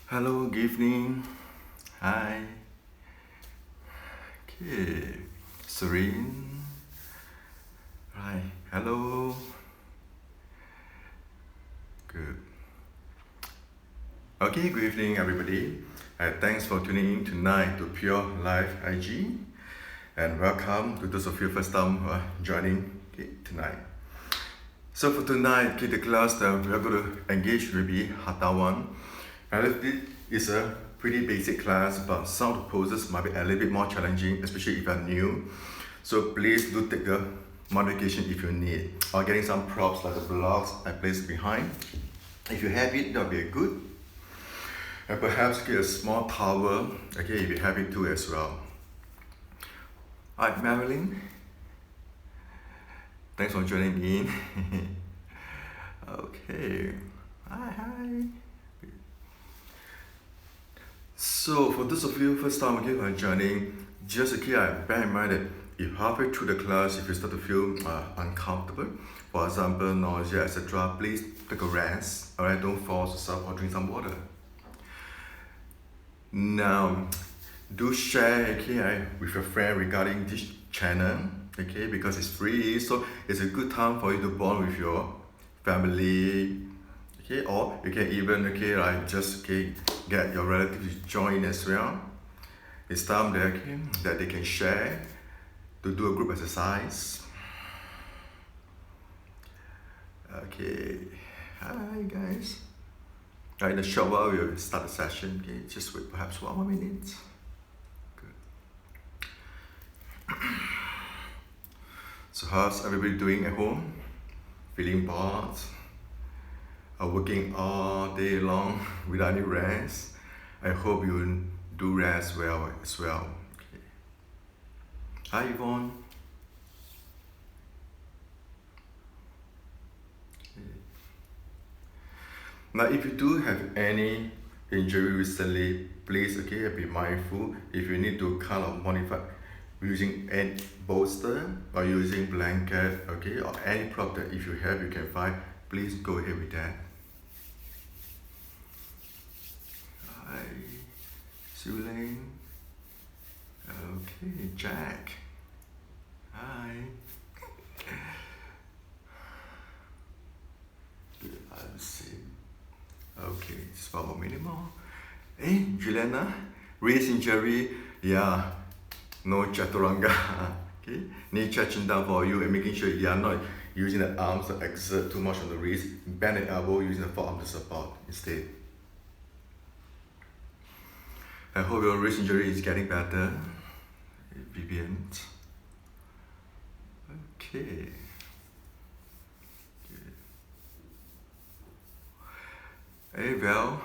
Hello, good evening. Hi. Okay. Serene. Right. Hello. Good. Okay, good evening, everybody. Thanks for tuning in tonight to Pure Life IG. And welcome to those of you first time joining tonight. So for tonight, the class that we are going to engage will be Hatha 1. And this is a pretty basic class, but some of the poses might be a little bit more challenging, especially if you're new. So please do take the modification if you need. Or getting some props like the blocks I placed behind. If you have it, that'll be good. And perhaps get a small towel, okay, if you have it too as well. Alright, Marilyn. Thanks for joining in. Okay. Hi. So for those of you first time joining, just bear in mind that if halfway through the class, if you start to feel uncomfortable, for example, nausea, etc., please take a rest. Alright, don't force yourself or drink some water. Now, do share with your friend regarding this channel, because it's free, so it's a good time for you to bond with your family, or you can even get your relatives to join as well. It's time that they can share to do a group exercise. Okay, hi guys. In a short while we'll start the session. Just wait perhaps 1 more minute. Good. So how's everybody doing at home? Feeling bored? Working all day long without any rest? I hope you do rest well as well. Okay. Hi Yvonne. Okay. Now if you do have any injury recently, please be mindful. If you need to kind of modify using a bolster or using blanket, or any prop that if you have you can find, please go ahead with that. Hi, Sulain. Okay, Jack. Hi. Good, I'll see. Okay, just 1 more minute more. Hey, Juliana, wrist injury, yeah, no chaturanga. Okay, knee stretching down for you and making sure you are not using the arms to exert too much on the wrist. Bend the elbow using the forearm to support instead. I hope your wrist injury is getting better, Vivian. Okay. Good. Hey, Val.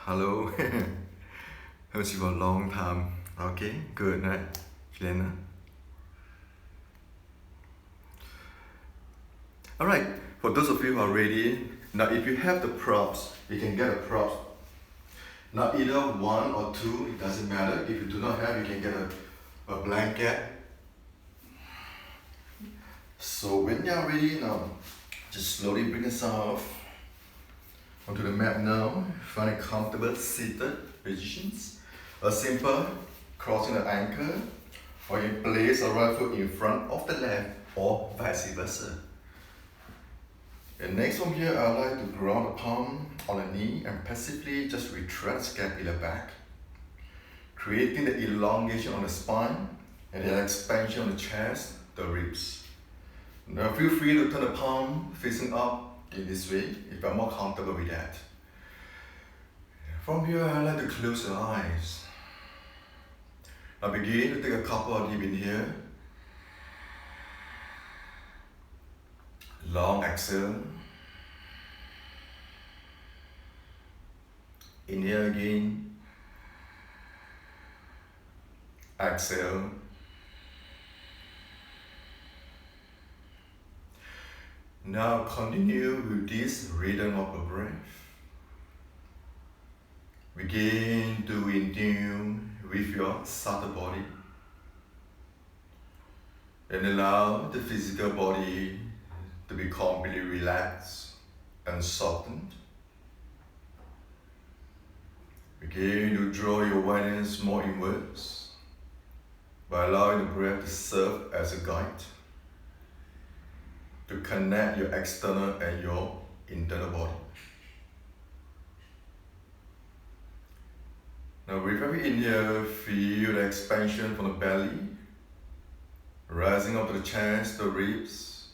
Hello. Haven't seen you for a long time. Okay, good night, Jelena. Alright, for those of you who are ready, now if you have the props, you can get the props. Now either 1 or 2, it doesn't matter. If you do not have, you can get a blanket. So when you are ready now, just slowly bring yourself onto the mat now. Find a comfortable seated positions. A simple crossing the ankle, or you place a right foot in front of the left, or vice versa. And next from here, I like to ground the palm on the knee and passively just retract scapula back, creating the elongation on the spine and the expansion on the chest, the ribs. Now feel free to turn the palm facing up in this way if you're more comfortable with that. From here, I like to close your eyes. Now begin to take a couple of deep inhale. Long exhale. Inhale again. Exhale. Now continue with this rhythm of the breath. Begin to in tune with your subtle body. And allow the physical body to be completely relaxed and softened. Begin to draw your awareness more inwards by allowing the breath to serve as a guide to connect your external and your internal body. Now with every inhale, feel the expansion from the belly, rising up to the chest, the ribs.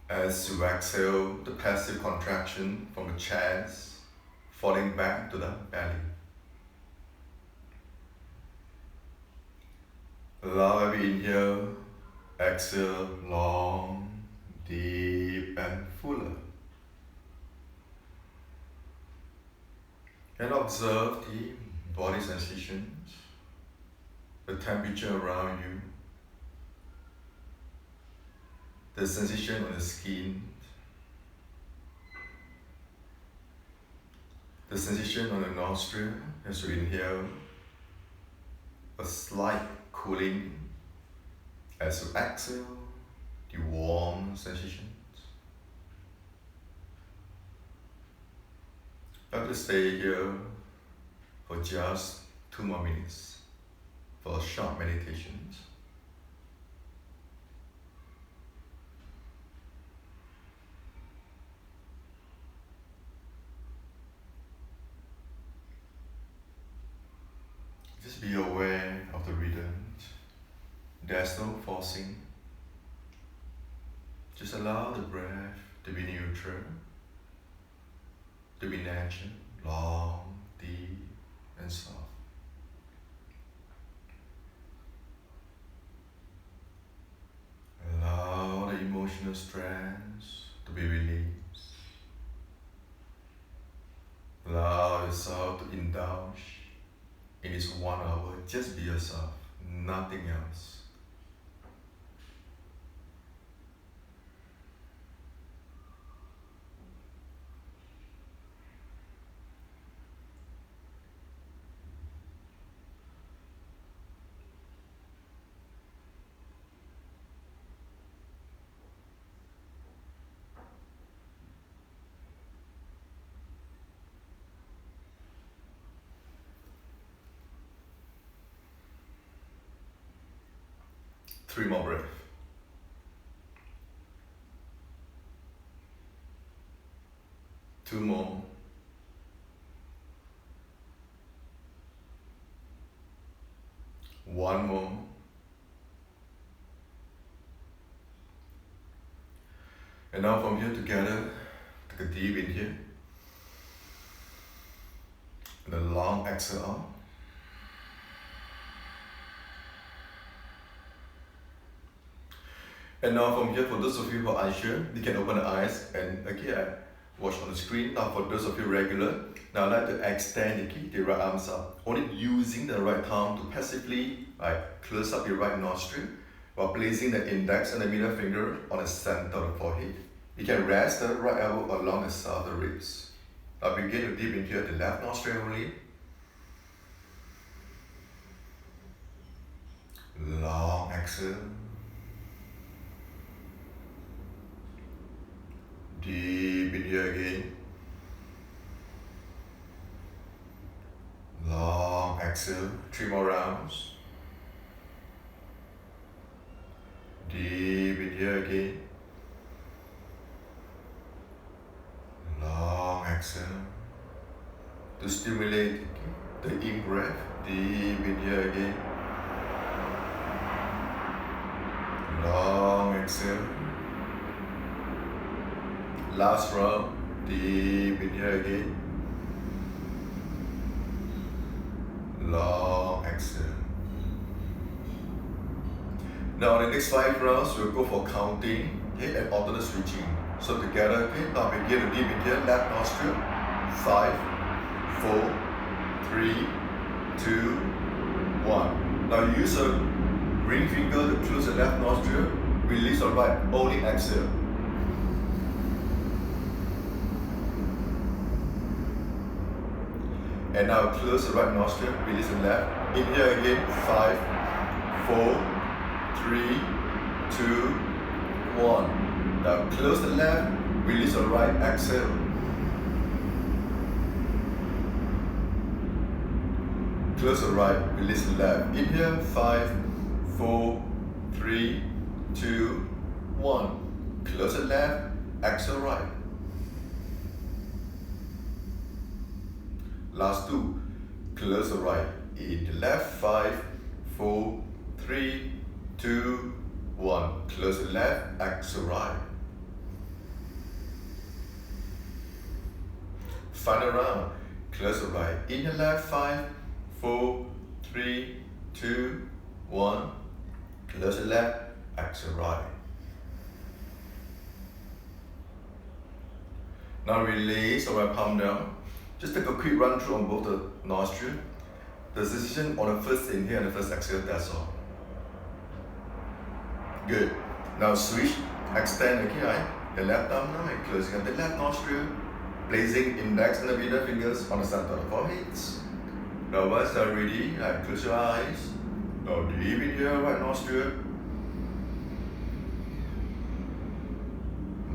As you exhale, the passive contraction from the chest, falling back to the belly. Allow every inhale, exhale, long, deep and fuller. And observe the body sensations, the temperature around you, the sensation on the skin, the sensation on the nostril as you inhale, a slight cooling as you exhale, the warm sensations. Let us stay here for just 2 more minutes for short meditations. Just be aware of the rhythm. There's no forcing. Just allow the breath to be neutral, to be natural, long, deep, and soft. Allow the emotional stress to be released. Allow yourself to indulge in this 1 hour. Just be yourself, nothing else. Three more breaths. Two more. One more. And now from here together, take a deep inhale. And a long exhale out. And now from here, for those of you who are unsure, you can open the eyes and again watch on the screen. Now for those of you regular, now I'd like to extend the right arms up, only using the right thumb to passively close up your right nostril while placing the index and the middle finger on the center of the forehead. You can rest the right elbow along the side of the ribs. Now begin to deep inhale the left nostril only. Long exhale. Deep inhale again. Long exhale. 3 more rounds. Deep inhale again. Long exhale. To stimulate the in-breath. Deep inhale again. Long exhale. Last round, deep inhale again. Long exhale. Now the next 5 rounds, we'll go for counting, okay, and alternate switching. So together, okay, now begin to deep inhale, left nostril. 5, 4, 3, 2, 1. Now use a ring finger to close the left nostril, release the right, only exhale. And now close the right nostril, release the left. Inhale again, 5, 4, 3, 2, 1. Now close the left, release the right, exhale. close the right, release the left. Inhale, 5, 4, 3, 2, 1. Close the left, exhale right. Last 2, close the right. In the left, 5, 4, 3, 2, 1. Close the left, exhale right. Final round. Close the right. In the left, 5, 4, 3, 2, 1. Close the left, exhale right. Now release the right palm down. Just take a quick run through on both the nostrils. The decision on the first inhale and the first exhale, that's all. Good. Now switch, extend again. The left arm now and closing up the left nostril. Placing index and the middle fingers on the center of the forehead. Now once you're ready, close your eyes. Now deep inhale, right nostril.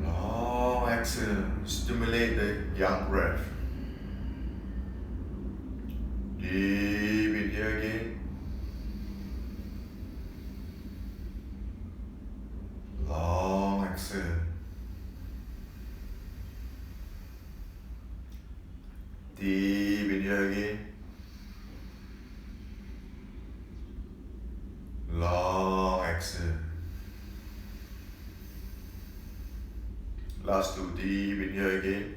Long exhale, stimulate the yang breath. Deep inhale again. Long exhale. Deep inhale again. Long exhale. Last 2, deep inhale again.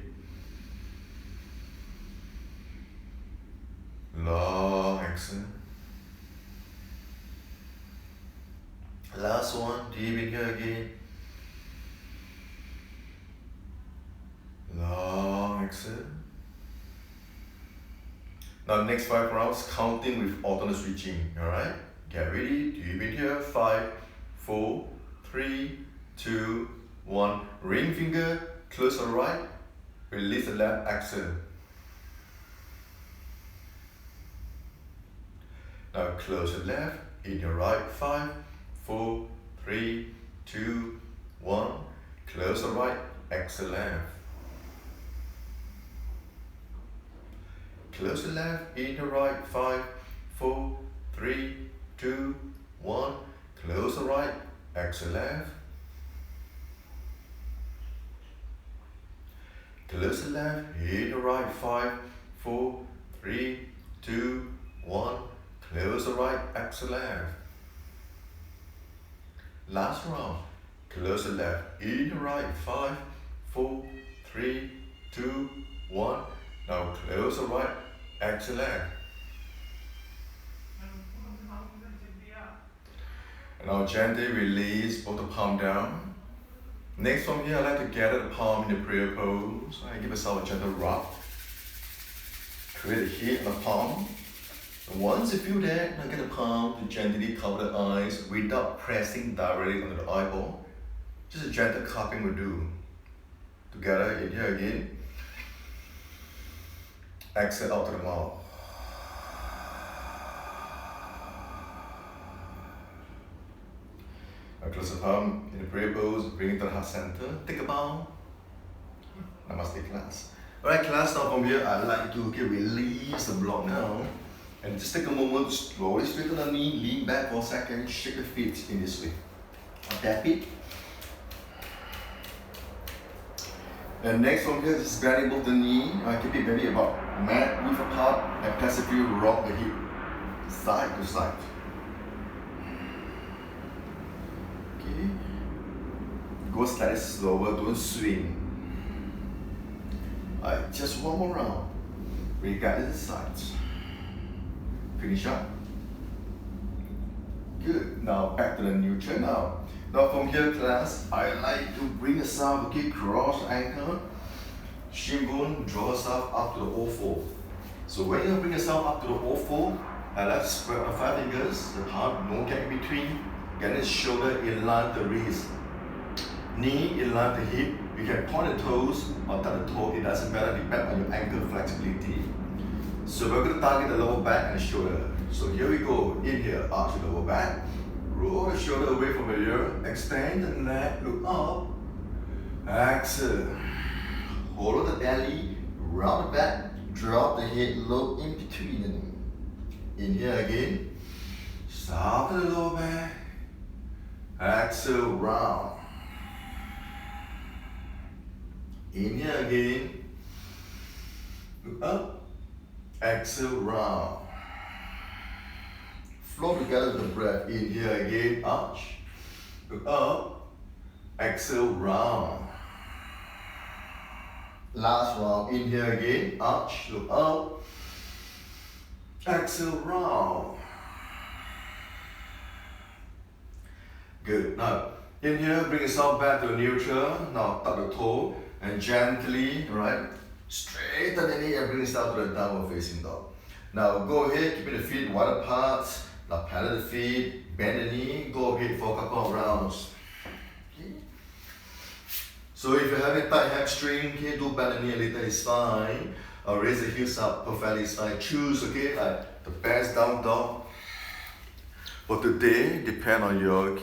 Long exhale. Last one, deep inhale again. Long exhale. Now next 5 rounds, counting with alternate switching, alright? Get ready, deep inhale, 5, 4, 3, 2, 1. Ring finger, close the right, release the left, exhale. Now close the left, in your right, 5, 4, 3, 2, 1. Close the right, exhale left. Close the left, in the right, 5, 4, 3, 2, 1. Close the right, exhale left. Close the left, in the right, 5, 4, 3, 2, 1. Close the right, exhale left. Last round. Close the left, in the right, 5, 4, 3, 2, 1. Now close the right, exhale left. And now gently release both the palm down. Next from here, I like to gather the palm in the prayer pose. I give myself a gentle rub. Create a heat in the palm. And once you feel that, now get the palm to gently cover the eyes without pressing directly onto the eyeball. Just a gentle cupping will do. Together, inhale again. Exhale out to the mouth. Now close the palm in the prayer pose, bring it to the heart center. Take a bow. Namaste class. Alright class, now from here I'd like to release the block now. And just take a moment to slowly straighten the knee, lean back for a second, shake the feet in this way. Tap it. And next from here, just bending both the knee. Keep it bending about mat width apart and passively rock the hip side to side. Okay. Go slightly slower, don't swing. Alright, just one more round. Regardless the sides. Finish up. Good. Now back to the neutral now. Now from here class, I like to bring yourself, okay, cross ankle, shin bone, draw yourself up to the O4. So when you bring yourself up to the O4, I like to spread out the 5 fingers, the palm, no gap in between, get the shoulder in line with the wrist, knee in line with the hip. You can point the toes or touch the toe, it doesn't matter, depend on your ankle flexibility. So we're going to target the lower back and the shoulder. So here we go, inhale, arch the lower back. Roll the shoulder away from the ear, extend the neck, look up, exhale, hold the belly, round the back, drop the head low in between the knee. Inhale again. Soften the lower back. Exhale, round. Inhale again. Look up. Exhale, round. Flow together with the breath. Inhale again, arch. Look up. Exhale, round. Last round. Inhale again, arch. Look up. Exhale, round. Good. Now, inhale, bring yourself back to neutral. Now, tuck the toe and gently, right, straighten the knee and bring yourself to the downward facing dog. Now, go ahead, keeping the feet wide apart. Now, pedal the feet, bend the knee, go ahead for a couple of rounds. Okay. So, if you have a tight hamstring, okay, do bend the knee a little, it's fine. Or raise the heels up, perfectly fine. Choose, okay, like the best down dog. For today, depend on your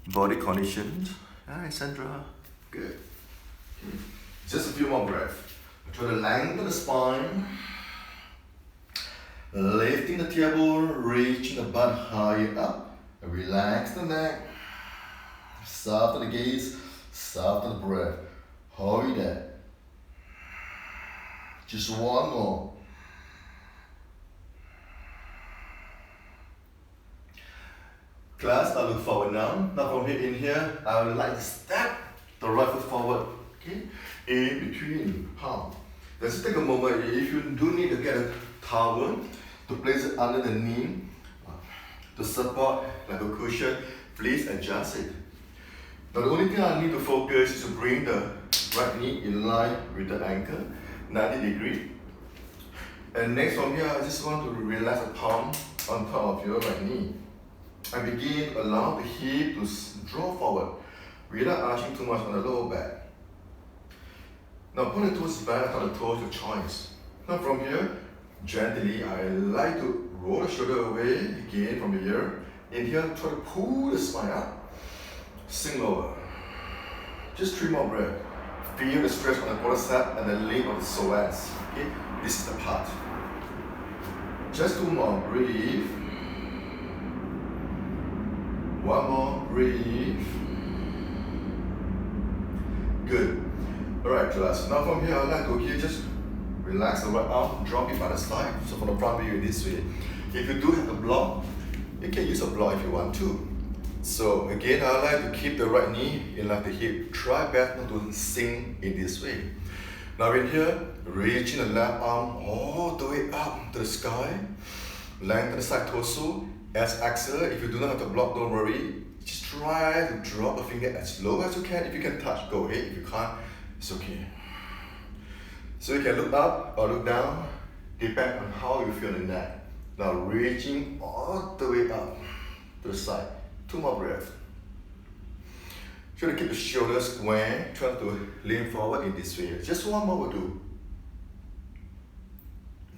body conditions. Hi, Sandra. Good. Okay. Just a few more breaths. Try to lengthen the spine. Lifting the tailbone, reaching the butt higher up. Relax the neck. Soften the gaze, soften the breath. Hold it there. Just one more. Class, now look forward now. Now from here, in here, I would like to step the right foot forward. Okay? In between palm. Let's take a moment. If you do need to get a towel to place it under the knee to support like a cushion, please adjust it. Now the only thing I need to focus is to bring the right knee in line with the ankle, 90 degrees. And next from here, I just want to relax the palm on top of your right knee. And begin to allow the hip to draw forward without arching too much on the lower back. Now point the toes back on the toes, your choice. Now from here, gently, I like to roll the shoulder away again from the ear. Inhale, try to pull the spine up. Sink lower. Just 3 more breaths. Feel the stretch on the quadricep and the length of the psoas. Okay, this is the part. Just 2 more. Breathe. 1 more. Breathe. Good. Alright, class. Now from here, I'd like to just relax the right arm, drop it by the side. So from the front view this way. If you do have a block, you can use a block if you want to. So again, I like to keep the right knee in line with the hip. Try best not to sink in this way. Now in here, reaching the left arm all the way up to the sky. Lengthen the side torso. As exhale, if you do not have the block, don't worry. Just try to drop the finger as low as you can. If you can touch, go ahead. If you can't, it's okay. So you can look up or look down, depend on how you feel in that. Now reaching all the way up to the side. 2 more breaths. Try to keep the shoulders square. Try to lean forward in this way. Just 1 more will do.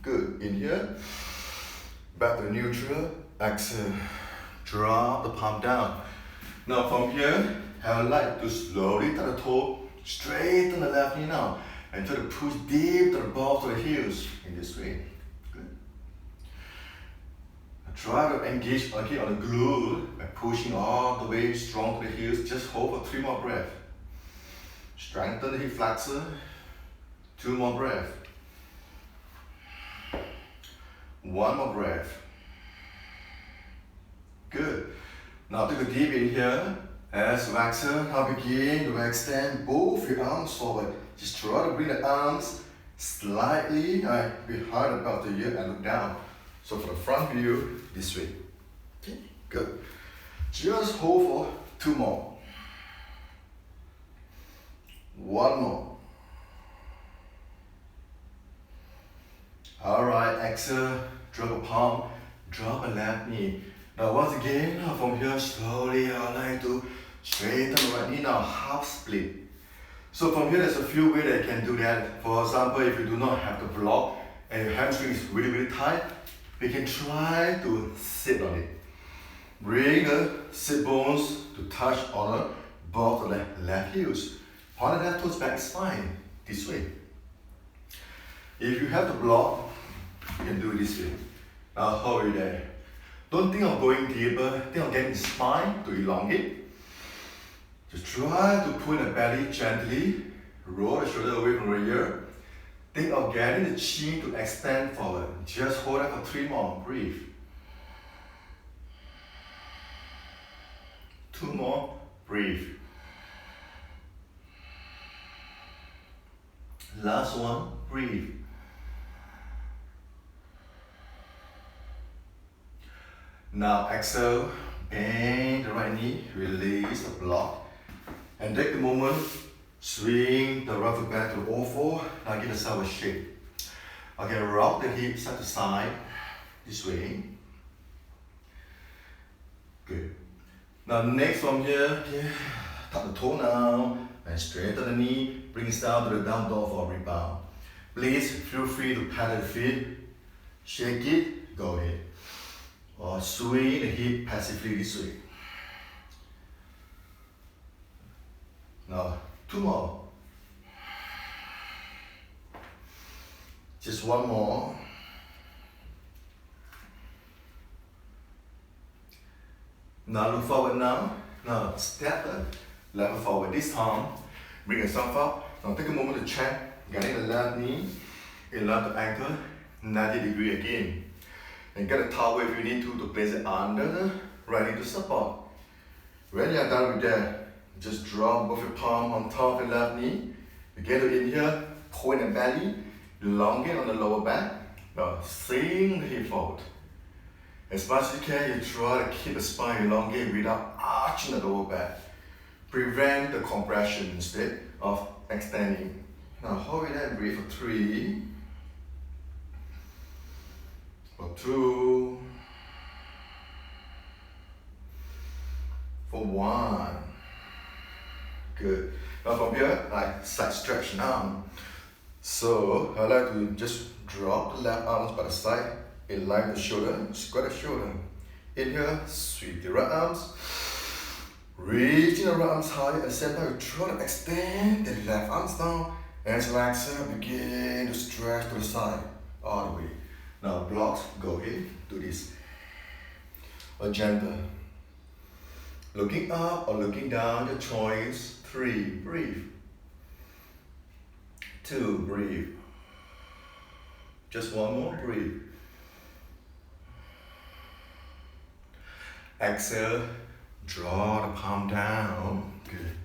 Good. Inhale. Back to neutral. Exhale. Drop the palm down. Now from here, I would like to slowly touch the toe, straighten the left knee now, and try to push deep to the balls of the heels in this way. Good. Try to engage again on the glute by pushing all the way strong to the heels. Just hold for 3 more breaths. Strengthen the hip flexor. 2 more breaths. 1 more breath. Good. Now take a deep inhale. As you exhale, now begin to extend both your arms forward. Just try to bring the arms slightly behind the back of the ear and look down. So for the front view, this way. Okay, good. Just hold for 2 more. 1 more. Alright, exhale, drop a palm, drop a left knee. Now once again, from here slowly, I like to straighten the right knee now, half split. So from here, there's a few ways that you can do that. For example, if you do not have the block and your hamstring is really, really tight, you can try to sit on it. Bring the sit bones to touch on both of the left heels. Point the left toes back is fine, this way. If you have the block, you can do it this way. Now hold it there. Don't think of going deeper, think of getting the spine to elongate. Just try to pull the belly gently, roll the shoulder away from the ear. Think of getting the chin to extend forward. Just hold it for 3 more, breathe. 2 more, breathe. Last one, breathe. Now exhale, bend the right knee, release the block, and take the moment, swing the right foot back to all four. Now give yourself a shake. Okay, rock the hips side to side, this way. Good. Now next from here, tuck the toe now, and straighten the knee, bring it down to the down dog for a rebound. Please feel free to pat the feet, shake it, go ahead. Or swing the hip passively this way. Now, 2 more. Just 1 more. Now look forward now. Now step left forward. This time, bring yourself up. Now take a moment to check. Getting the left knee in line to ankle, 90 degrees again. And get a towel if you need to place it under the right knee to support. When you are done with that, just drop both your palm on top of the left knee. Again to inhale, point the belly, elongate on the lower back. Now sink the hip forward. As much as you can, you try to keep the spine elongated without arching the lower back. Prevent the compression instead of extending. Now hold it and breathe for 3. For 2, for 1. Good. Now from here, I side stretch now. So I like to just drop the left arms by the side, align the shoulder, square the shoulder. Inhale, sweep the right arms, reaching the right arms high. At the same time, try to extend the left arms down. And as you exhale, begin to stretch to the side, all the way. Now blocks, go ahead, do this. Or gentle. Looking up or looking down, your choice. 3, breathe. 2, breathe. Just 1 more, breathe. Exhale, draw the palm down. Good.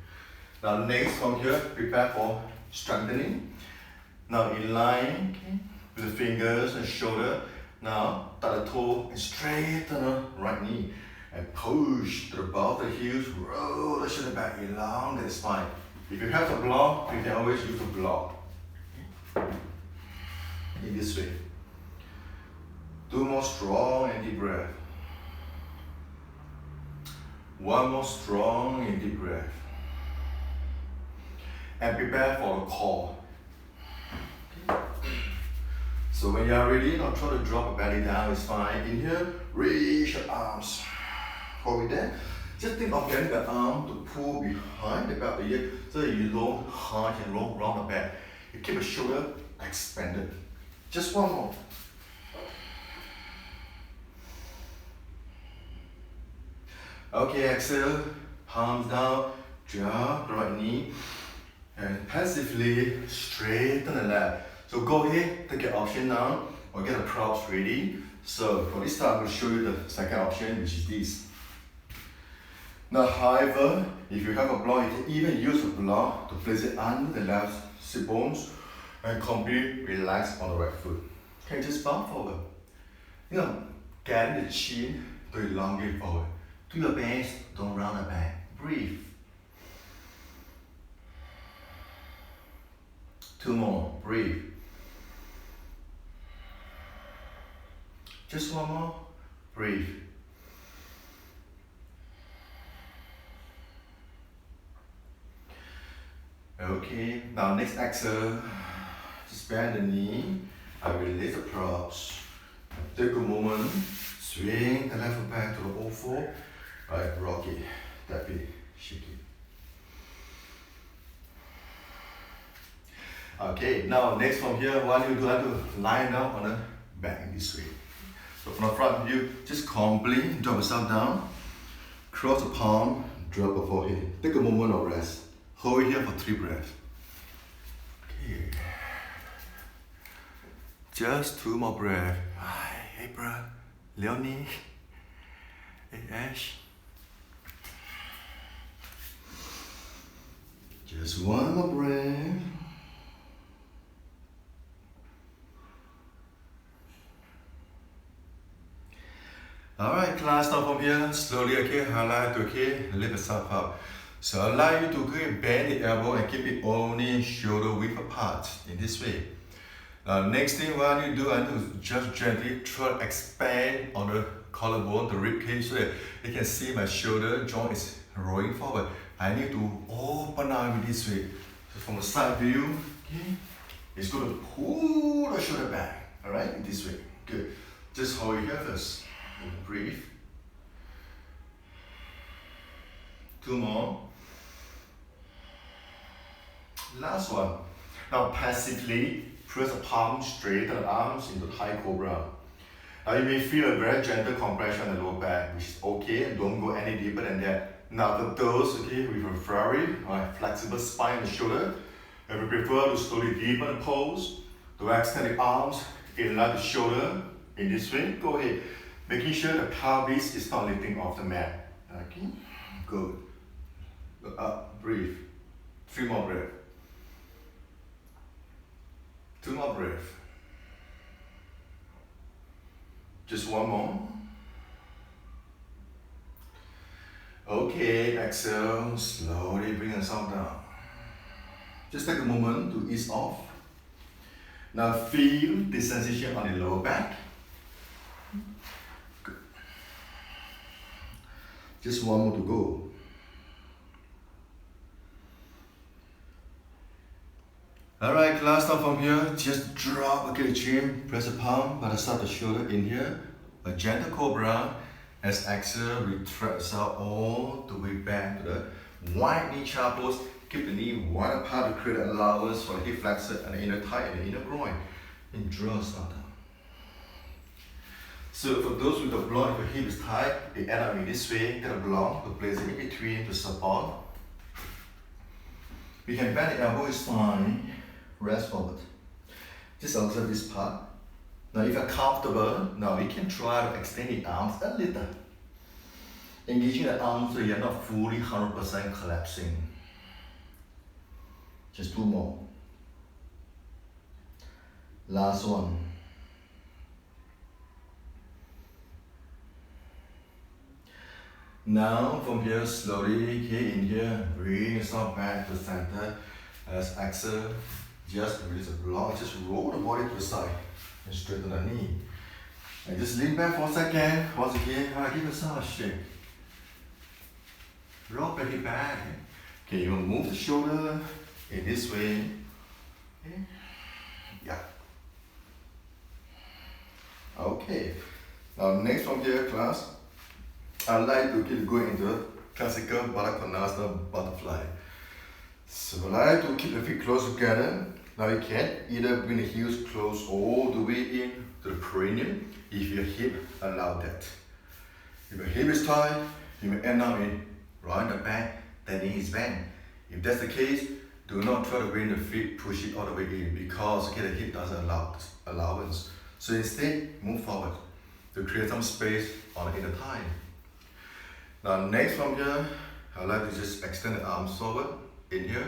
Now next from here, prepare for strengthening. Now in line, okay, with the fingers and shoulder. Now tuck the toe and straighten the right knee. And push to the ball of the heels, roll the shoulder back, elongate the spine. If you have to block, you can always use a block. In this way. 2 more strong and deep breath. 1 more strong and deep breath. And prepare for the core. So when you are ready, now try to drop the belly down, it's fine. Inhale, reach your arms. Hold it there. Just think of getting the arm to pull behind the back of the ear so that you roll high and roll round the back. You keep the shoulder expanded. Just 1 more. Okay, exhale, palms down, drop the right knee, and passively straighten the left. So go ahead, take your option now, or get the props ready. So for this time, I will show you the second option, which is this. Now, however, if you have a block, you can even use a block to place it under the left sit bones and completely relax on the right foot. Okay, just bow forward. Get the chin to elongate forward. Do your best, don't round the back. Breathe. 2 more, breathe. Just 1 more, breathe. Okay, now next exhale, just bend the knee, I release the props. Take a moment, swing the left foot back to the O4, right, rock it, tap it, shake it. Okay, now next from here, what you do, I have to lie down on the back in this way. So from the front view, just calmly drop yourself down, cross the palm, drop the forehead. Take a moment of rest. Hold it here for 3 breaths. Okay. Just 2 more breaths. Hey, bro. Leonie. Hey, Ash. Just 1 more breath. Alright, class, now from here, slowly, okay, highlight, okay, lift yourself up. So allow you to bend the elbow and keep it only shoulder width apart, in this way. Now next thing what you do, I need to just gently try to expand on the collarbone, the rib cage, so that you can see my shoulder joint is rolling forward. I need to open out in this way. So from the side view, okay, it's going to pull the shoulder back, alright, in this way. Good. Just hold it here first. Breathe. 2 more. Last one. Now passively press the palm, straighten the arms into high cobra. Now you may feel a very gentle compression on the lower back, which is okay. Don't go any deeper than that. Now for those okay with a very flexible spine and shoulder, if you prefer to slowly deepen the pose, to extend the arms in line the shoulder in this way, go ahead. Making sure the pelvis is not lifting off the mat. Okay, good. Look up, breathe. 3 more breaths. 2 more breaths. Just 1 more. Okay, exhale, slowly bring yourself down. Just take a moment to ease off. Now feel the sensation on the lower back. Good. Just 1 more to go. Alright, class, now from here, just drop, okay, the chin, press the palm by the side of the shoulder in here, a gentle cobra. As exhale, retract yourself all the way back to the wide knee char pose. Keep the knee wide apart to create an allowance for the hip flexor and the inner thigh and the inner groin. And draw yourself down. So for those with the block, if your hip is tight, they end up in this way, get a block to place it in between to support. We can bend the elbow, is fine. Rest forward. Just observe this part. Now if you're comfortable, now you can try to extend the arms a little. Engaging the arms so you're not fully 100% collapsing. Just 2 more. Last one. Now from here, slowly, okay, in here, bring yourself back to center. As exhale, just release the block, just roll the body to the side and straighten the knee. And just lean back for a second. Once again, give yourself a shake. Roll back back. Okay, you will move the shoulder in this way. Okay. Yeah. Okay. Now next from here, class, I'd like to keep going into classical Baddha Konasana butterfly. So I like to keep the feet close together. Now you can either bring the heels close all the way in to the perineum if your hip allow that. If your hip is tight, you may end up in right in the back, the knee is bent. If that's the case, do not try to bring the feet, push it all the way in because okay, the hip doesn't allow allowance. So instead, move forward to create some space on the inner thigh. Now next from here, I'd like to just extend the arms forward in here.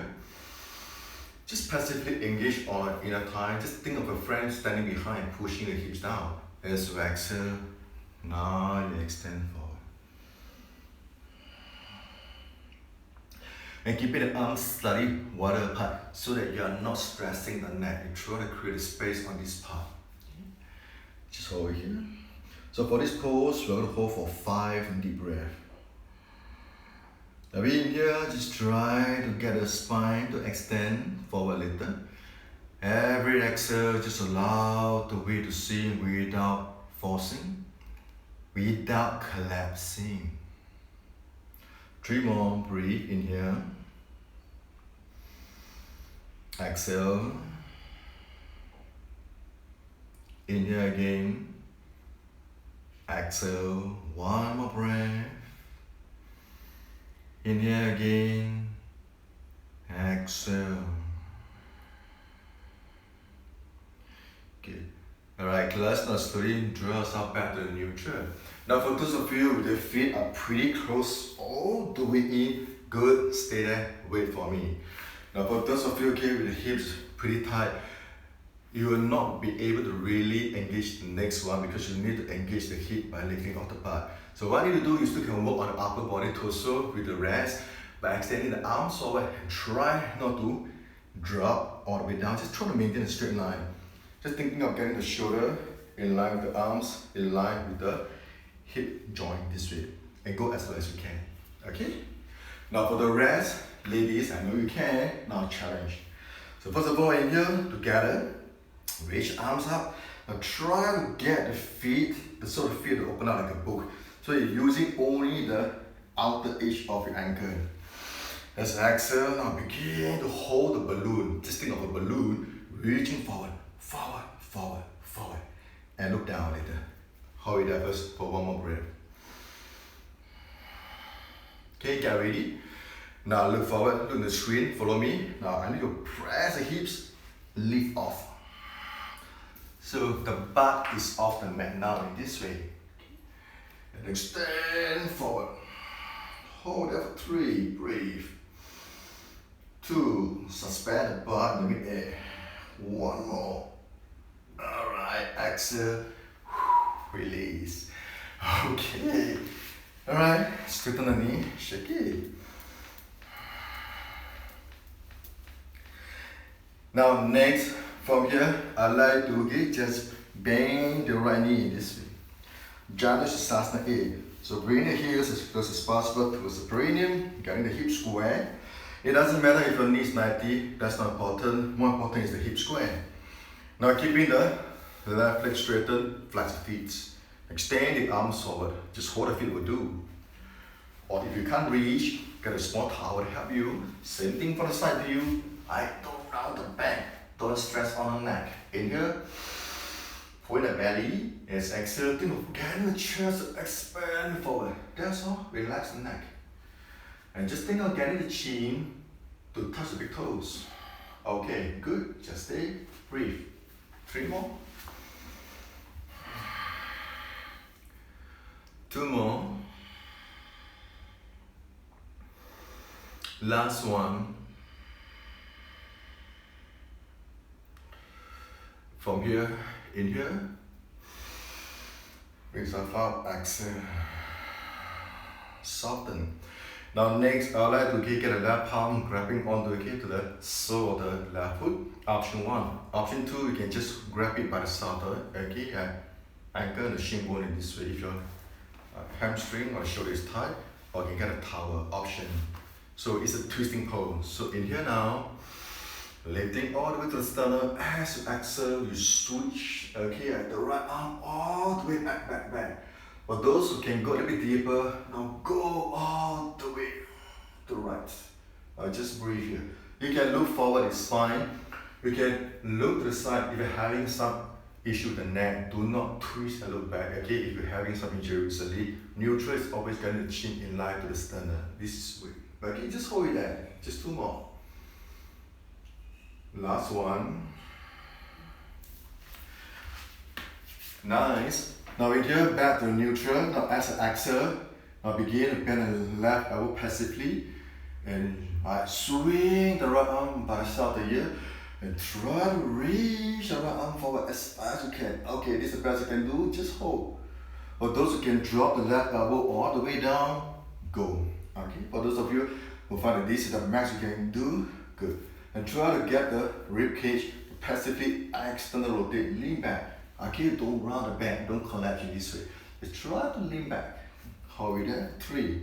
Just passively engage on the inner thigh. Just think of a friend standing behind, pushing the hips down. As you exhale, now you extend forward. And keeping the arms slightly wider apart so that you are not stressing the neck. You try to create a space on this part. Just hold it here. So for this pose, we're going to hold for 5 deep breaths. Now in here, just try to get the spine to extend forward a little. Every exhale, just allow the weight to sink without forcing, without collapsing. 3 more, breathe in here. Exhale. In here again. Exhale, one more breath. Inhale again. Exhale. Good. Alright, let's now slowly draw ourselves back to the neutral. Now for those of you with the feet are pretty close all the way in, good, stay there, wait for me. Now for those of you okay with the hips pretty tight, you will not be able to really engage the next one because you need to engage the hip by lifting off the butt. So what you need to do is you can work on the upper body torso with the rest by extending the arms forward and try not to drop all the way down. Just try to maintain a straight line. Just thinking of getting the shoulder in line with the arms, in line with the hip joint this way. And go as low as you can. Okay? Now for the rest, ladies, I know you can. Now challenge. So first of all, inhale together. Reach arms up. Now try to get the feet, the sort of feet to open up like a book. So you're using only the outer edge of your ankle. Let's exhale. Now begin to hold the balloon. Just think of a balloon reaching forward, forward, forward, forward. And look down later. Hold it there first for one more breath. Okay, get ready. Now look forward, look at the screen, follow me. Now I need to press the hips, lift off. So the butt is off the mat now in this way. And extend forward. Hold there for 3, breathe. 2, suspend the butt in the mid-air. 1 more. Alright, exhale. Release. Okay. Alright, straighten the knee, shake it. Now next, from here, I like to just bend the right knee this way. Janu Sasana 8. So bring the heels as close as possible towards the perineum, getting the hip square. It doesn't matter if your knee is 90, that's not important. More important is the hip square. Now keeping the left leg straightened, flex the feet. Extend the arms forward, just hold the feet will do. Or if you can't reach, get a small towel to help you. Same thing for the side view. I don't round the back, don't stress on the neck. Inhale, point the belly, and exhale, think of getting the chest expand forward. That's all, relax the neck. And just think of getting the chin to touch the big toes. Okay, good, just stay, breathe. 3 more. 2 more. Last one. From here, inhale. Bring yourself up, exhale. Soften. Now next, I would like to get the left palm grabbing onto the sole of the left foot. Option 1. Option 2, you can just grab it by the shoulder, okay, and anchor the shin bone in this way if your hamstring or shoulder is tight, or you can get a towel option. So it's a twisting pose. So inhale now, lifting all the way to the sternum. As you exhale, you switch, okay, at the right arm all the way back, back, back. For those who can go a little bit deeper, now go all the way to the right. Just breathe here. You can look forward, it's fine. You can look to the side if you're having some issue with the neck. Do not twist and look back, okay? If you're having some injury recently, neutral is always getting the chin in line to the sternum. This way. Okay, just hold it there. Just 2 more. Last one. Nice. Now inhale, back to neutral. Now as I exhale, now begin to bend the left elbow passively. And swing the right arm by the side of the ear. And try to reach the right arm forward as far as you can. Okay, this is the best you can do. Just hold. For those who can drop the left elbow all the way down, go. Okay, for those of you who find that this is the max you can do, good. And try to get the rib cage passively external rotate, lean back. Okay, don't round the back, don't collapse in this way. Just try to lean back. Hold it there. 3,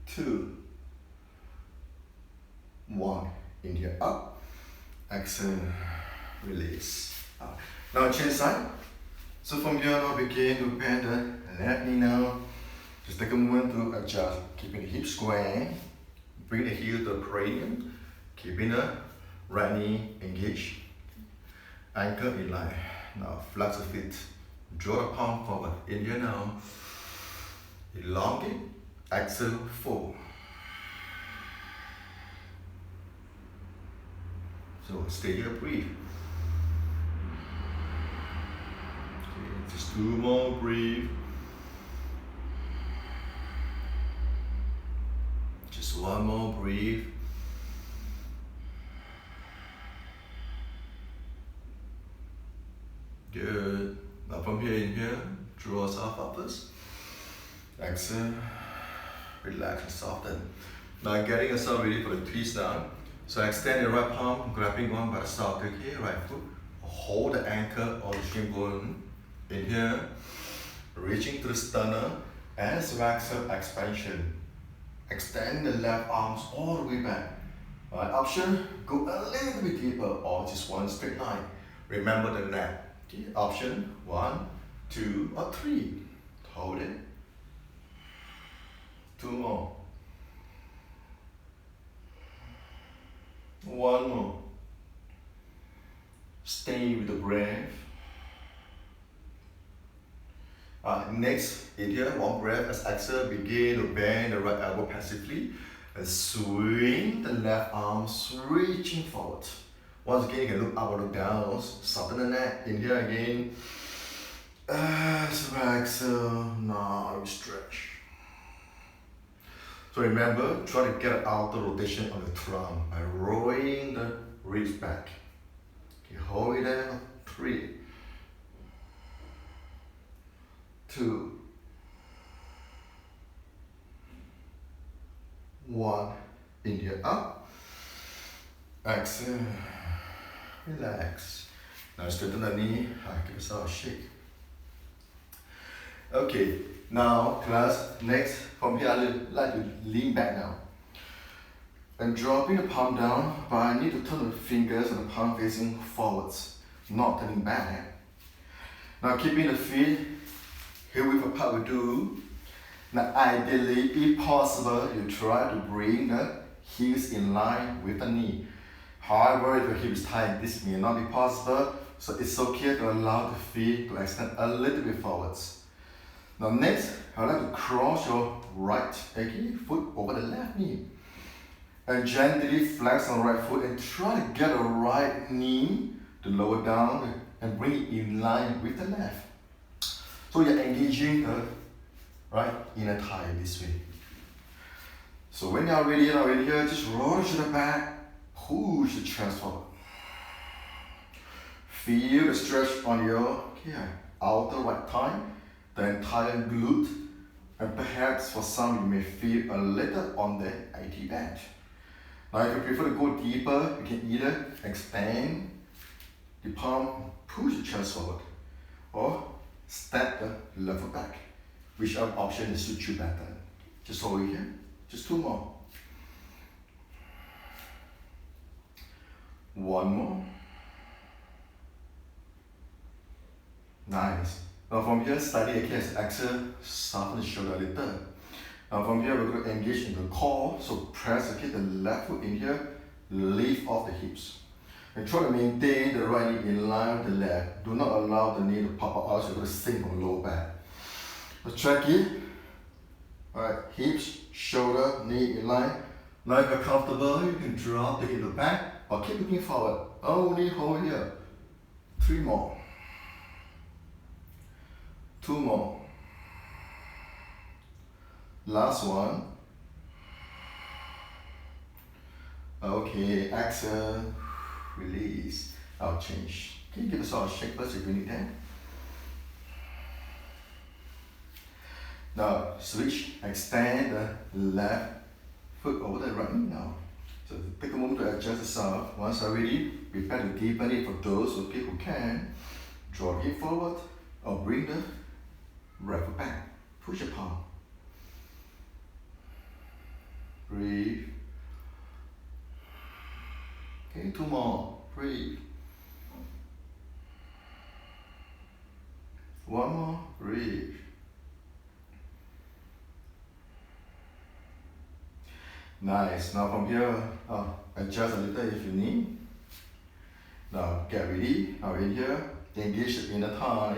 2, 1. Inhale up, exhale, release. Up. Now change side. So from here now begin to bend the left knee now. Just take a moment to adjust, keeping the hip square. Bring the heel to the perineum, keeping the right knee engaged. Anchor in line. Now flex the feet Draw the palm forward. Inhale now. Elongate. Exhale, fold. So stay here, breathe. Okay, just 2 more, breathe. Just 1 more, breathe. Good. Now from here, inhale, draw yourself upwards. Exhale, relax and soften. Now getting yourself ready for the twist now. So extend your right palm, grabbing on by the socket here, right foot. Hold the ankle on the shin bone. Inhale, reaching to the sternum, and exhale, expansion. Extend the left arms all the way back. Right, option, go a little bit deeper or just one straight line. Remember the neck. Okay, option, 1, 2, or 3. Hold it. 2 more. 1 more. Stay with the breath. Next, inhale, 1 breath. As exhale, begin to bend the right elbow passively and swing the left arm, reaching forward. Once again, you can look up or look down. Soften the neck. Inhale again. Exhale. Now stretch. So remember, try to get an outer rotation on the trunk by rolling the ribs back. Okay, hold it there. 3, 2, 1. Inhale up. Exhale. Relax. Now straighten the knee. Give yourself a shake. Okay, now class, next, from here I like to lean back now. I'm dropping the palm down, but I need to turn the fingers and the palm facing forwards, not turning back. Now keeping the feet heel width apart we do. Now ideally, if possible, you try to bring the heels in line with the knee. However, if your hip is tight, this may not be possible, so it's okay to allow the feet to extend a little bit forwards. Now next, I would like to cross your right foot over the left knee. And gently flex on the right foot and try to get the right knee to lower down and bring it in line with the left. So you're engaging the right inner thigh this way. So when you're ready, here, just roll the shoulder back, push the chest forward. Feel the stretch on your outer right thigh, the entire glute, and perhaps for some you may feel a little on the IT band. Now if you prefer to go deeper, you can either expand the palm, push the chest forward, or step the left foot back, whichever option suits you better. Just hold it here, just 2 more. 1 more. Nice. Now from here, slightly again, exhale, soften the shoulder a little. Now from here, we're going to engage in the core. So press the left foot in here, lift off the hips. And try to maintain the right knee in line with the left. Do not allow the knee to pop out, so you're going to sink from low back. So check it. Alright, hips, shoulder, knee in line. Now if you're comfortable, you can drop the heel back or keep looking forward. Only hold here. 3 more. 2 more. Last one. Okay, exhale, release. I'll change. Can you give us all a shake first if you need that? Now switch, extend the left foot over the right knee now. So take a moment to adjust yourself. Once you're ready, prepare to deepen it for those who can. Draw the hip forward or bring the right foot back. Push your palm. Breathe. Okay, 2 more. Breathe. 1 more. Breathe. Nice. Now from here, adjust a little if you need. Now get ready. Now in here, engage the inner thigh.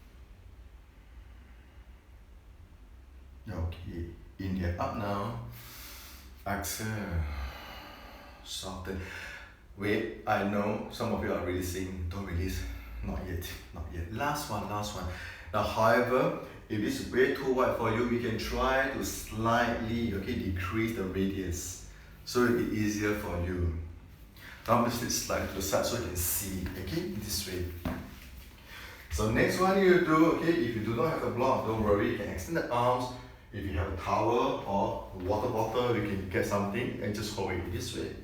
Inhale up now. Exhale. Soften. Wait, I know some of you are releasing. Don't release. Not yet. Not yet. Last one. Now, however, if it's way too wide for you, we can try to slightly, decrease the radius, so it'll be easier for you. Now I'm just slide to the side so you can see, this way. So next one you do, if you do not have a block, don't worry, you can extend the arms. If you have a towel or a water bottle, you can get something and just hold it this way.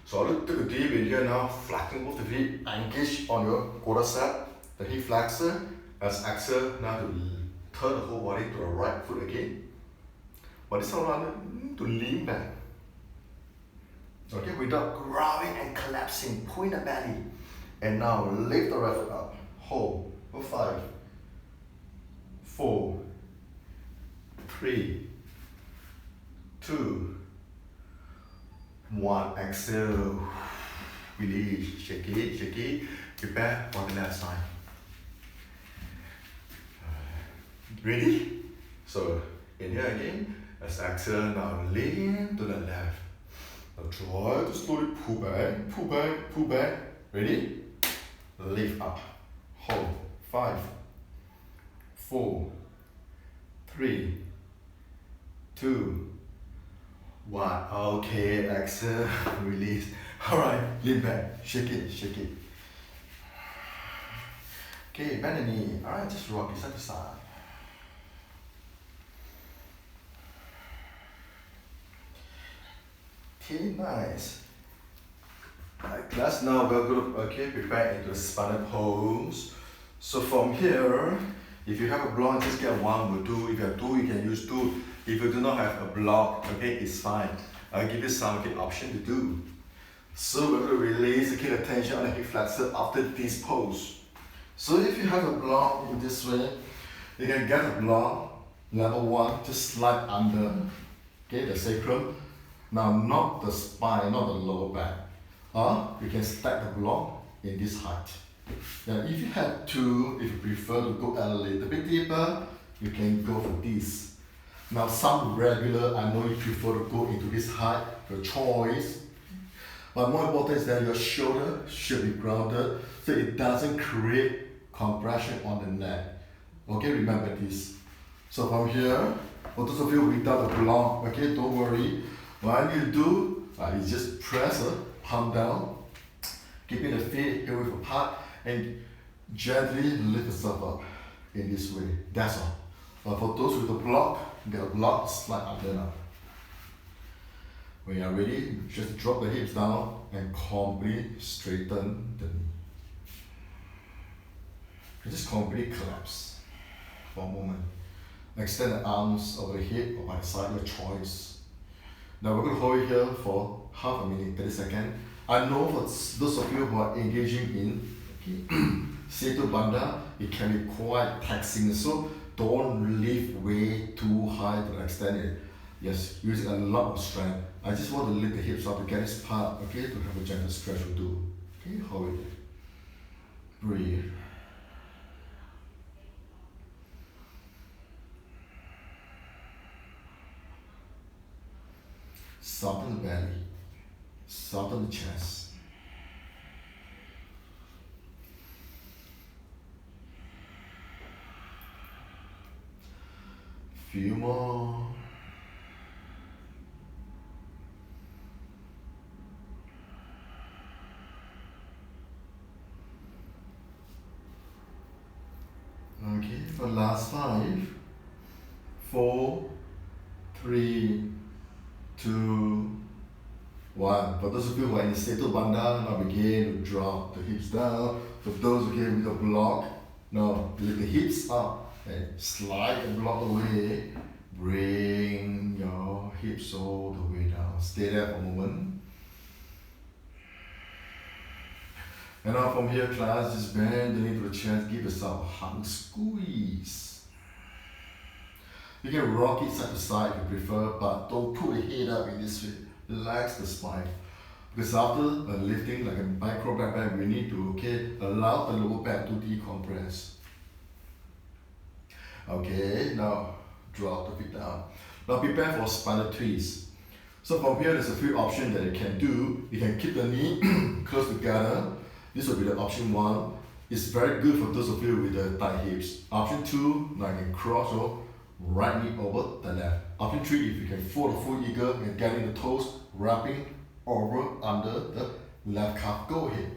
So I'll take a deep inhale now, flexing both the feet, engage on your quadricep, the hip flexor. As exhale, now to turn the whole body to the right foot again. But this time to lean back. Without growling and collapsing, point the belly. And now lift the right foot up. Hold for 5, 4, 3, 2, 1. Exhale. Release. Shake it. Prepare for the left side. Ready? So inhale again. As exhale, now lean to the left. Now try to slowly pull back. Ready? Lift up. Hold. 5, 4, 3, 2, 1. Okay, exhale, release. Alright, lean back. Shake it. Okay, bend the knee. Alright, just rock it side to side. Okay, nice. Like that. Now we're going to prepare into the spinal pose. So from here, if you have a block, just get one will do. If you have two, you can use two. If you do not have a block, it's fine. I'll give you some option to do. So we're going to release the tension on the hip flexor after this pose. So if you have a block in this way, you can get a block, level 1, just slide under, the sacrum. Now not the spine, not the lower back. You can stack the block in this height. Now if you have two, if you prefer to go a little bit deeper, you can go for this. Now some regular, I know you prefer to go into this height, your choice. But more important is that your shoulder should be grounded so it doesn't create compression on the neck. Remember this. So from here, for those of you without a block, don't worry. What you do is just press palm down, keeping the feet hip width apart, and gently lift yourself up in this way. That's all. But for those with a block, get a block, slide under now. When you are ready, just drop the hips down and completely straighten the knee. You just completely collapse for a moment. Extend the arms over the hip or by the side, your choice. Now we're going to hold it here for half a minute, 30 seconds. I know for those of you who are engaging in Setu Bandha, it can be quite taxing, so don't lift way too high to extend it. Yes, using a lot of strength. I just want to lift the hips up to get this part, to have a gentle stretch will do. Hold it. Breathe. Soften the belly, soften the chest. Few more. For last 5, 4, 3, 2, 1. For those of you who are in Setu Bandha, now begin to drop the hips down. For those who with a block, now lift the hips up and slide the block away. Bring your hips all the way down. Stay there for a moment. And now from here, class, just bend the knee to the chest. Give yourself a hug, squeeze. You can rock it side to side if you prefer, but don't put the head up in this way. Relax the spine. Because after lifting, like a micro back bend, we need to allow the lower back to decompress. Now drop the feet down. Now prepare for spinal twist. So from here, there's a few options that you can do. You can keep the knee close together. This will be the option 1. It's very good for those of you with the tight hips. Option 2, now you can cross your right knee over the left. Option 3, if you can fold the full eagle and get in the toes, wrapping over under the left calf. Go ahead.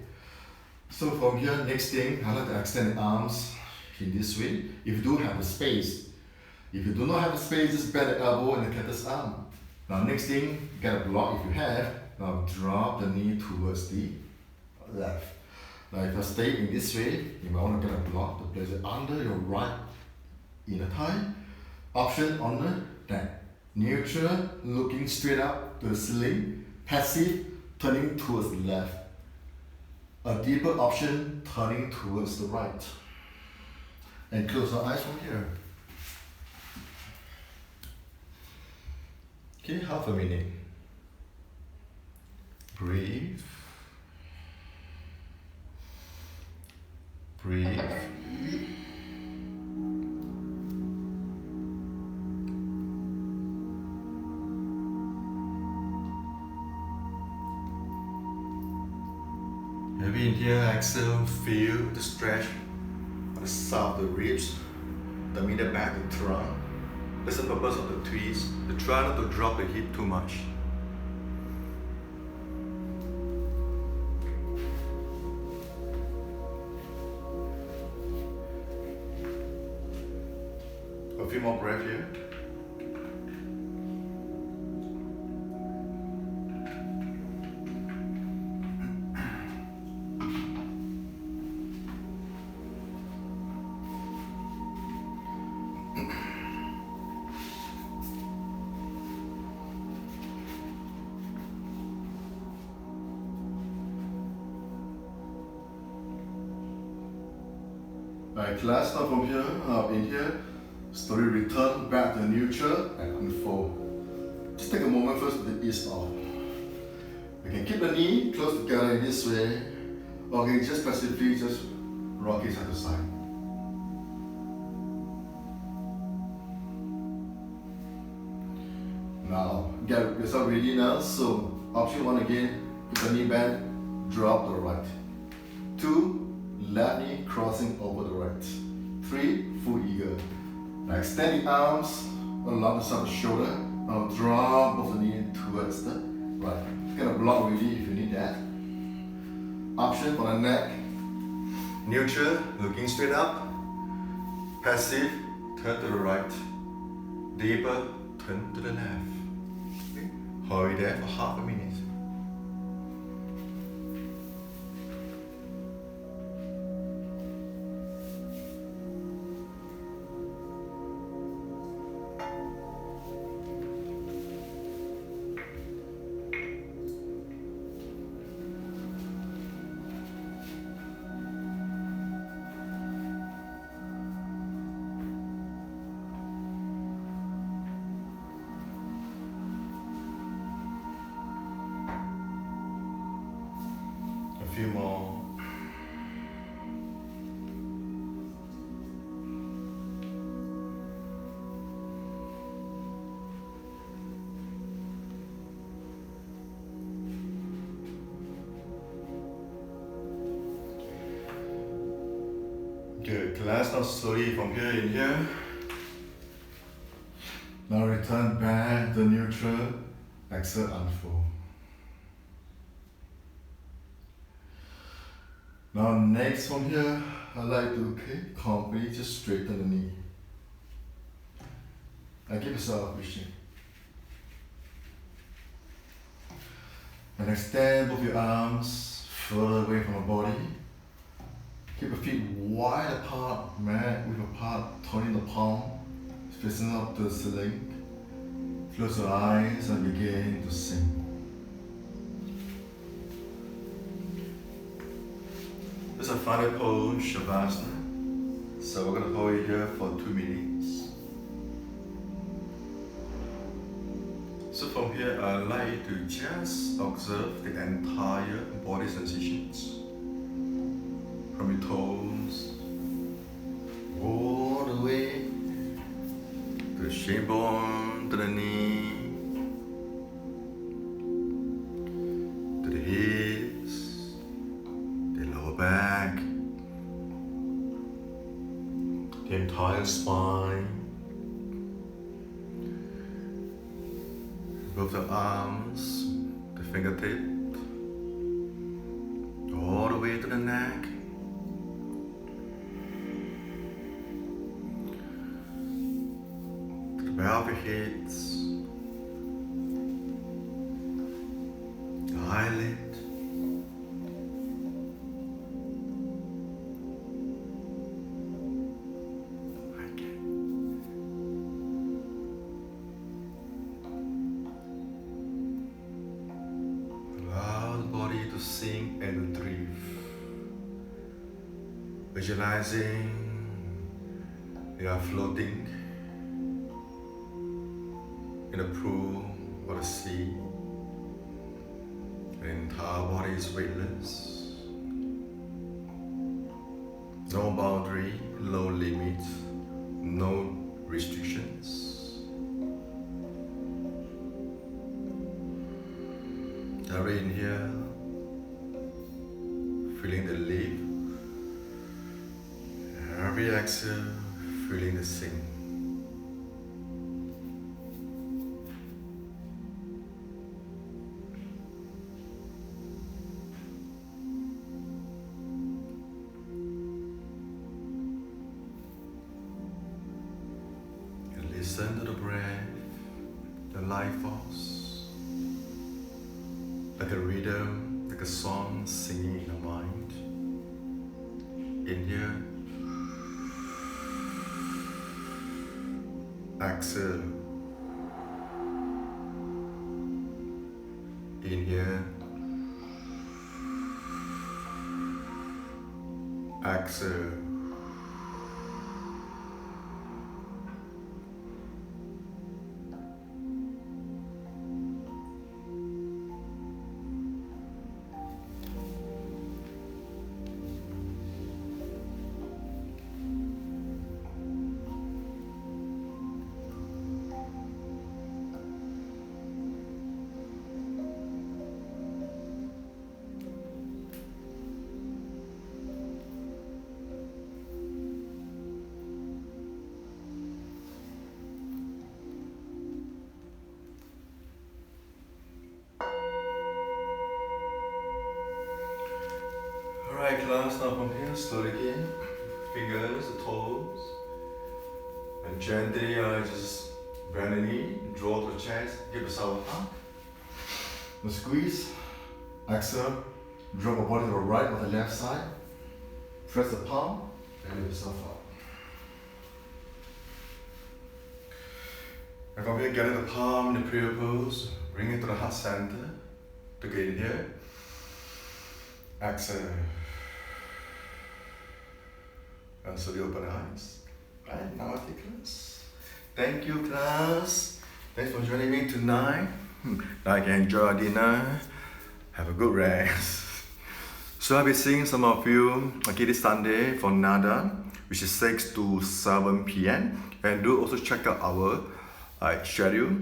So from here, next thing, I like to extend the arms in this way. If you do have the space. If you do not have the space, just bend the elbow and the cactus arm. Now next thing, get a block if you have. Now drop the knee towards the left. Now if you stay in this way, you might want to get a block to place it under your right inner thigh. Option on the neck. Neutral, looking straight up to the ceiling. Passive, turning towards the left. A deeper option, turning towards the right. And close our eyes from here. Okay, half a minute. Breathe. Breathe. Maybe in here, exhale, feel the stretch on the side of the ribs, the middle back, the trunk. That's the purpose of the twist. To try not to drop the hip too much. A few more breaths here. Alright, last time from here, up in here, slowly return back to neutral and unfold. Just take a moment first to ease off. You can keep the knee close together in this way, or you can just passively just rock it side to side. Now, get yourself ready now, so option 1 again, keep the knee bent, drop the right. 2, left knee crossing over the right. 3, full eagle. Now extend the arms along the side of the shoulder. Now drop both the knee towards the right. Get a block ready if you need that. Option for the neck. Neutral, looking straight up. Passive, turn to the right. Deeper, turn to the left. Okay. Hold it there for half a minute. A few more. Good. Last now slowly from here in here. Now return back to neutral. Exhale, unfold. Now next from here, I like to completely just straighten the knee. And give yourself a vision. And extend both your arms further away from the body. Keep your feet wide apart, mat with apart, turning the palm, facing up to the ceiling. Close your eyes and begin to sink. This is a final pose, savasana. So we're going to hold it here for 2 minutes. So from here, I'd like to just observe the entire body sensations. From your toes, all the way to the shape Chin bone to the knee, to the hips, the lower back, the entire spine, both the arms, the fingertip, all the way to the neck. Pelvic hits, the eyelid, okay. Allow the body to sink and to drift, visualizing you are floating in a pool or a sea. The entire body is weightless. No boundary, no limit, no restrictions. Every inhale, feeling the lift. Every exhale, feeling the sink. Listen to the breath, the life force, like a rhythm, like a song singing in your mind. Inhale, exhale. Inhale, exhale. Alright class, now from here, slowly again, fingers, the toes, and gently just bend the knee, draw to the chest, give yourself a hug. Now squeeze, exhale, draw the body to the right or the left side, press the palm, and lift yourself up. And from here, get in the palm in the prayer pose, bring it to the heart center, to get in here. Exhale. And slowly open eyes. Right, now I take class. Thank you class. Thanks for joining me tonight. Now I can enjoy our dinner. Have a good rest. So I'll be seeing some of you this Sunday for Nada, which is 6 to 7 p.m. And do also check out our schedule,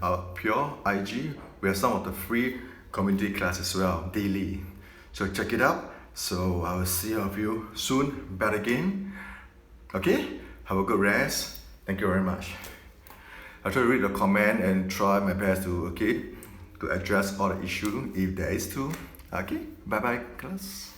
our Pure IG. We have some of the free community classes as well, daily. So check it out. So I will see all of you soon, back again. Okay? Have a good rest. Thank you very much. I'll try to read the comment and try my best to address all the issue if there is to. Okay? Bye bye class.